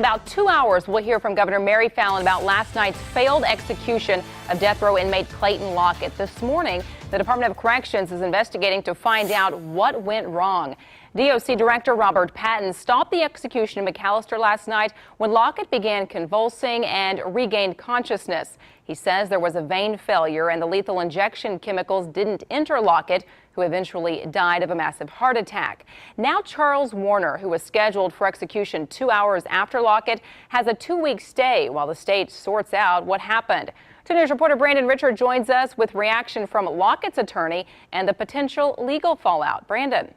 about 2 hours, we'll hear from Governor Mary Fallin about last night's failed execution of death row inmate Clayton Lockett. This morning, the Department of Corrections is investigating to find out what went wrong. DOC Director Robert Patton stopped the execution in McAllister last night when Lockett began convulsing and regained consciousness. He says there was a vein failure and the lethal injection chemicals didn't enter Lockett, who eventually died of a massive heart attack. Now Charles Warner, who was scheduled for execution 2 hours after Lockett, has a 2-week stay while the state sorts out what happened. 2 News reporter Brandon Richard joins us with reaction from Lockett's attorney and the potential legal fallout. Brandon.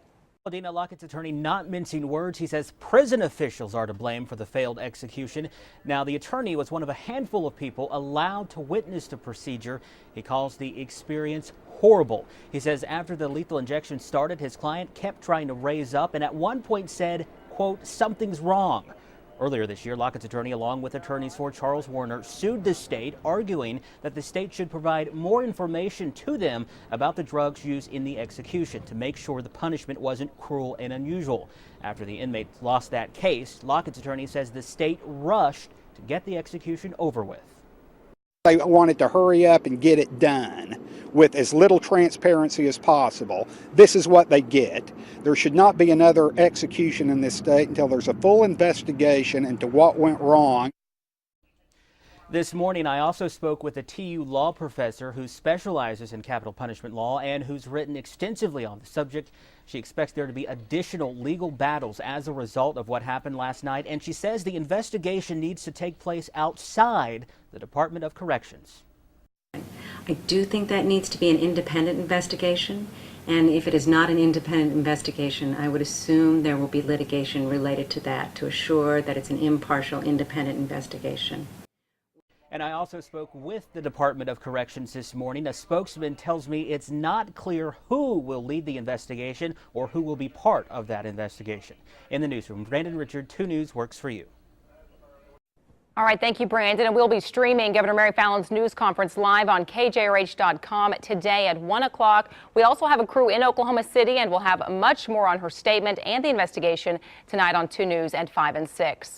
Dina, Lockett's attorney not mincing words. He says prison officials are to blame for the failed execution. Now, the attorney was one of a handful of people allowed to witness the procedure. He calls the experience horrible. He says after the lethal injection started, his client kept trying to raise up and at one point said, quote, "Something's wrong." Earlier this year, Lockett's attorney, along with attorneys for Charles Warner, sued the state, arguing that the state should provide more information to them about the drugs used in the execution to make sure the punishment wasn't cruel and unusual. After the inmate lost that case, Lockett's attorney says the state rushed to get the execution over with. They wanted to hurry up and get it done with as little transparency as possible. This is what they get. There should not be another execution in this state until there's a full investigation into what went wrong. This morning, I also spoke with a TU law professor who specializes in capital punishment law and who's written extensively on the subject. She expects there to be additional legal battles as a result of what happened last night, and she says the investigation needs to take place outside the Department of Corrections. I do think that needs to be an independent investigation, and if it is not an independent investigation, I would assume there will be litigation related to that to assure that it's an impartial, independent investigation. And I also spoke with the Department of Corrections this morning. A spokesman tells me it's not clear who will lead the investigation or who will be part of that investigation. In the newsroom, Brandon Richard, 2 News works for you. All right, thank you, Brandon. And we'll be streaming Governor Mary Fallin's news conference live on KJRH.com today at 1 o'clock. We also have a crew in Oklahoma City, and we'll have much more on her statement and the investigation tonight on 2 News at 5 and 6.